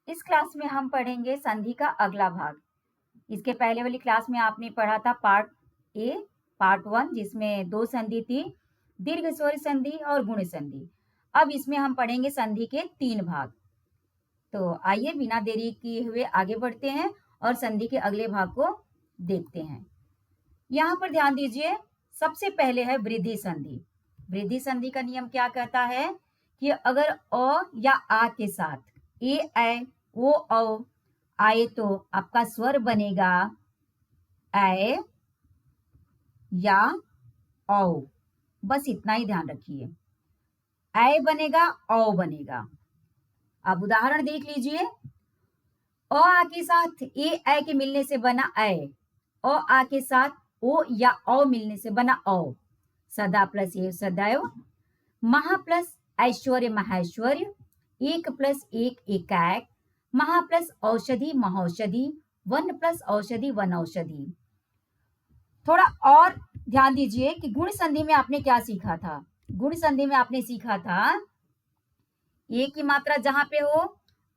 इस क्लास में हम पढ़ेंगे संधि का अगला भाग। इसके पहले वाली क्लास में आपने पढ़ा था पार्ट 1 जिसमें 2 संधि थी, दीर्घ स्वर संधि और गुण संधि। अब इसमें हम पढ़ेंगे संधि के 3 भाग। तो आइए बिना देरी किए हुए आगे बढ़ते हैं और संधि के अगले भाग को देखते हैं। यहाँ पर ध्यान दीजिए, सबसे पहले है वृद्धि संधि। वृद्धि संधि का नियम क्या कहता है कि अगर अ या आ के साथ ए ओ औ आए तो आपका स्वर बनेगा ऐ या औ। बस इतना ही ध्यान रखिए, ऐ बनेगा औ बनेगा। अब उदाहरण देख लीजिए, अ आ के साथ ए के मिलने से बना ऐ, अ आ के साथ ओ या औ मिलने से बना औ। सदा प्लस ए सदैव, महा प्लस ऐश्वर्य महेश्वर्य, एक प्लस एक एकाएक, महा प्लस औषधि महौषधि, वन प्लस औषधि वन औषधि। थोड़ा और ध्यान दीजिए कि गुण संधि में आपने क्या सीखा था। गुण संधि में आपने सीखा था ए की मात्रा जहां पे हो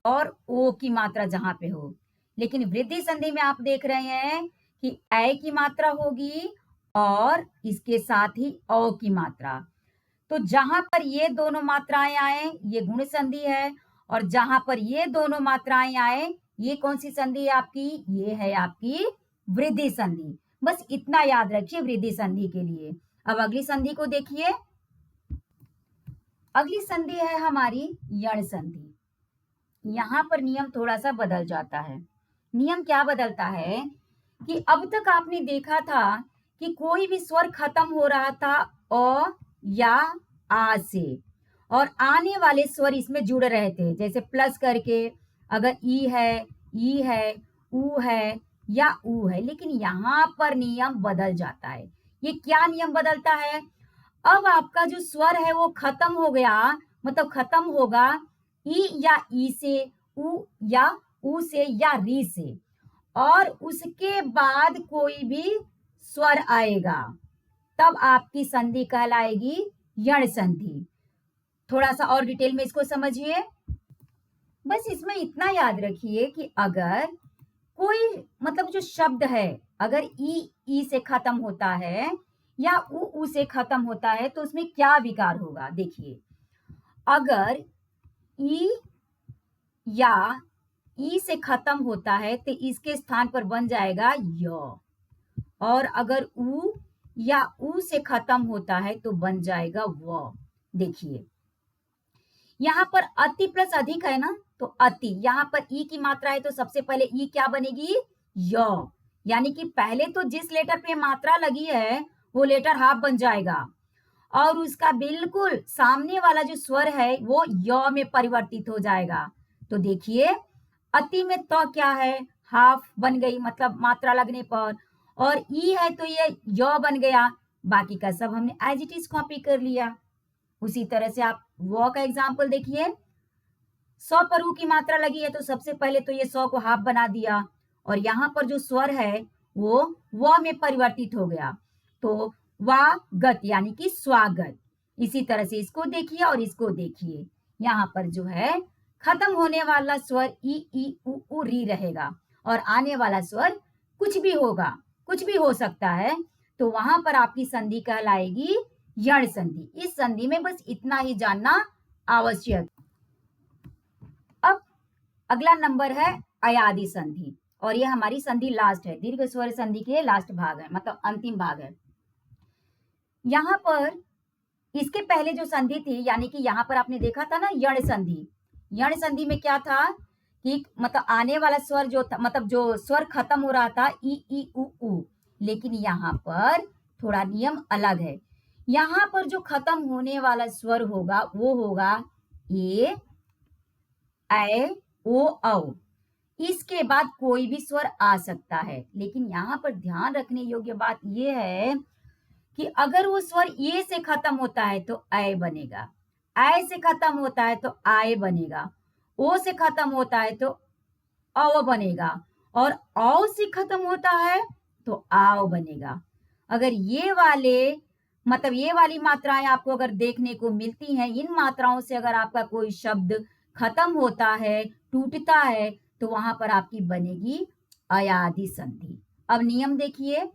और ओ की मात्रा जहां पे हो, लेकिन वृद्धि संधि में आप देख रहे हैं कि ऐ की मात्रा होगी और इसके साथ ही औ की मात्रा। तो जहां पर ये दोनों मात्राएं आए ये गुण संधि है, और जहां पर ये दोनों मात्राएं आए ये कौन सी संधि है आपकी? ये है आपकी वृद्धि संधि। बस इतना याद रखिए वृद्धि संधि के लिए। अब अगली संधि को देखिए। अगली संधि है हमारी यण संधि। यहाँ पर नियम थोड़ा सा बदल जाता है। नियम क्या बदलता है कि अब तक आपने देखा था कि कोई भी स्वर खत्म हो रहा था अ या आ से, और आने वाले स्वर इसमें जुड़ रहे थे, जैसे प्लस करके अगर ई है, ऊ है या ऊ है। लेकिन यहाँ पर नियम बदल जाता है। ये क्या नियम बदलता है? अब आपका जो स्वर है वो खत्म हो गया, मतलब खत्म होगा ई या ई से, ऊ या ऊ से या री से, और उसके बाद कोई भी स्वर आएगा तब आपकी संधि कहलाएगी यण संधि। थोड़ा सा और डिटेल में इसको समझिए। बस इसमें इतना याद रखिए कि अगर कोई मतलब जो शब्द है अगर ई से खत्म होता है या ऊ से खत्म होता है तो उसमें क्या विकार होगा। देखिए, अगर ई या ई से खत्म होता है तो इसके स्थान पर बन जाएगा य, और अगर ऊ या ऊ से खत्म होता है तो बन जाएगा व। देखिए, यहाँ पर अति प्लस अधिक है ना, तो अति। यहाँ पर ई की मात्रा है तो सबसे पहले ई क्या बनेगी? य। यानी कि पहले तो जिस लेटर पे मात्रा लगी है वो लेटर हाफ बन जाएगा, और उसका बिल्कुल सामने वाला जो स्वर है वो य में परिवर्तित हो जाएगा। तो देखिए, अति में तो क्या है? हाफ बन गई, मतलब मात्रा लगने पर, और ई है तो ये य बन गया। बाकी का सब हमने एज इट इज कॉपी कर लिया। उसी तरह से आप व का एग्जाम्पल देखिए, 100 पर ऊ की मात्रा लगी है तो सबसे पहले तो ये 100 को हाफ बना दिया, और यहाँ पर जो स्वर है वो व में परिवर्तित हो गया, तो वागत यानी कि स्वागत। इसी तरह से इसको देखिए और इसको देखिए, यहाँ पर जो है खत्म होने वाला स्वर ई ऊ री रहेगा, और आने वाला स्वर कुछ भी होगा, कुछ भी हो सकता है, तो वहां पर आपकी संधि कहलाएगी यण संधि। इस संधि में बस इतना ही जानना आवश्यक। अब अगला नंबर है अयादि संधि, और यह हमारी संधि लास्ट है, दीर्घ स्वर संधि के लास्ट भाग है, मतलब अंतिम भाग है। यहाँ पर इसके पहले जो संधि थी, यानी कि यहाँ पर आपने देखा था ना यण संधि। यण संधि में क्या था कि मतलब आने वाला स्वर जो था, मतलब जो स्वर खत्म हो रहा था ई ऊ, लेकिन यहाँ पर थोड़ा नियम अलग है। यहाँ पर जो खत्म होने वाला स्वर होगा वो होगा ए ऐ ओ औ। इसके बाद कोई भी स्वर आ सकता है, लेकिन यहाँ पर ध्यान रखने योग्य बात यह है कि अगर वो स्वर ए से खत्म होता है तो ऐ बनेगा, ऐ से खत्म होता है तो आए बनेगा, ओ से खत्म होता है तो औ बनेगा, और औ से खत्म होता है तो आओ बनेगा। अगर ये वाले मतलब ये वाली मात्राएं आपको अगर देखने को मिलती हैं, इन मात्राओं से अगर आपका कोई शब्द खत्म होता है, टूटता है, तो वहां पर आपकी बनेगी अयादि संधि। अब नियम देखिए,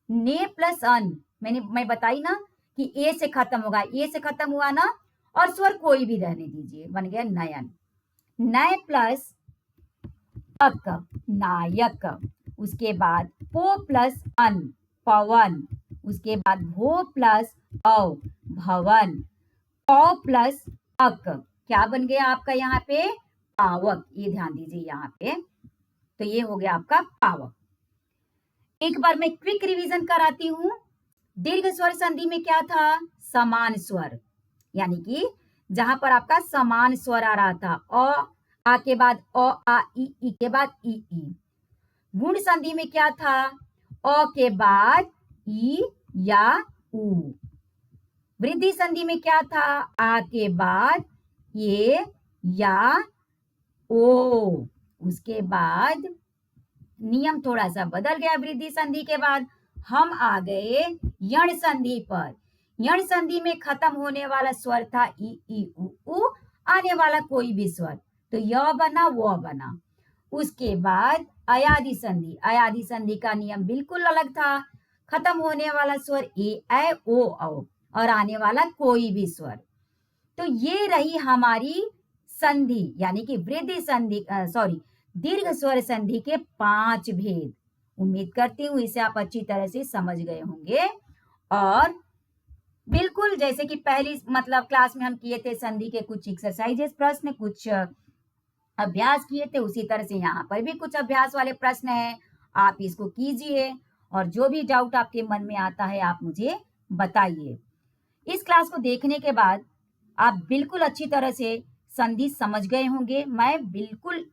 ने प्लस अन, मैं बताई ना कि ए से खत्म होगा, ए से खत्म हुआ ना, और स्वर कोई भी रहने दीजिए, बन गया नयन। नय प्लस अक, नायक। उसके बाद पो प्लस अन, पवन। उसके बाद भो प्लस औ, भवन। पौ प्लस अक, क्या बन गया आपका यहाँ पे? पावक। ये ध्यान दीजिए यहाँ पे, तो ये हो गया आपका पावक। एक बार मैं क्विक रिवीजन कराती हूँ। दीर्घ स्वर संधि में क्या था? समान स्वर, यानी कि जहां पर आपका समान स्वर आ रहा था, अ आ के बाद अ आ ई के बाद ई। गुण संधि में क्या था? अ के बाद ई या उ। वृद्धि संधि में क्या था? आ के बाद ये या ओ। उसके बाद नियम थोड़ा सा बदल गया। वृद्धि संधि के बाद हम आ गए यण संधि पर। यण संधि में खत्म होने वाला स्वर था ई उ, आने वाला कोई भी स्वर, तो य बना, वो बना। उसके बाद अयादि संधि। अयादि संधि का नियम बिल्कुल अलग था। खत्म होने वाला स्वर ए ओ औ, और आने वाला कोई भी स्वर। तो ये रही हमारी संधि, यानी कि वृद्धि संधि, सॉरी, दीर्घ स्वर संधि के 5 भेद। उम्मीद करती हूँ इसे आप अच्छी तरह से समझ गए होंगे। और बिल्कुल जैसे कि पहली मतलब क्लास में हम किए थे संधि के कुछ एक्सरसाइजेस, प्रश्न, कुछ अभ्यास किए थे, उसी तरह से यहाँ पर भी कुछ अभ्यास वाले प्रश्न हैं। आप इसको कीजिए, और जो भी डाउट आपके मन में आता है आप मुझे बताइए। इस क्लास को देखने के बाद आप बिल्कुल अच्छी तरह से संधि समझ गए होंगे, मैं बिल्कुल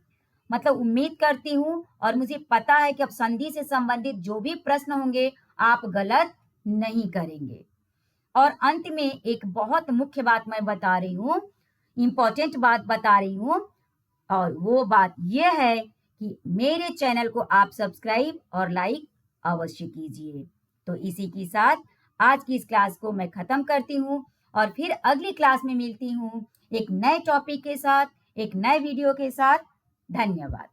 मतलब उम्मीद करती हूँ, और मुझे पता है कि अब संधि से संबंधित जो भी प्रश्न होंगे आप गलत नहीं करेंगे। और अंत में एक बहुत मुख्य बात मैं बता रही हूँ, इंपॉर्टेंट बात बता रही हूँ, और वो बात यह है कि मेरे चैनल को आप सब्सक्राइब और लाइक अवश्य कीजिए। तो इसी के साथ आज की इस क्लास को मैं खत्म करती हूँ, और फिर अगली क्लास में मिलती हूँ एक नए टॉपिक के साथ, एक नए वीडियो के साथ। धन्यवाद।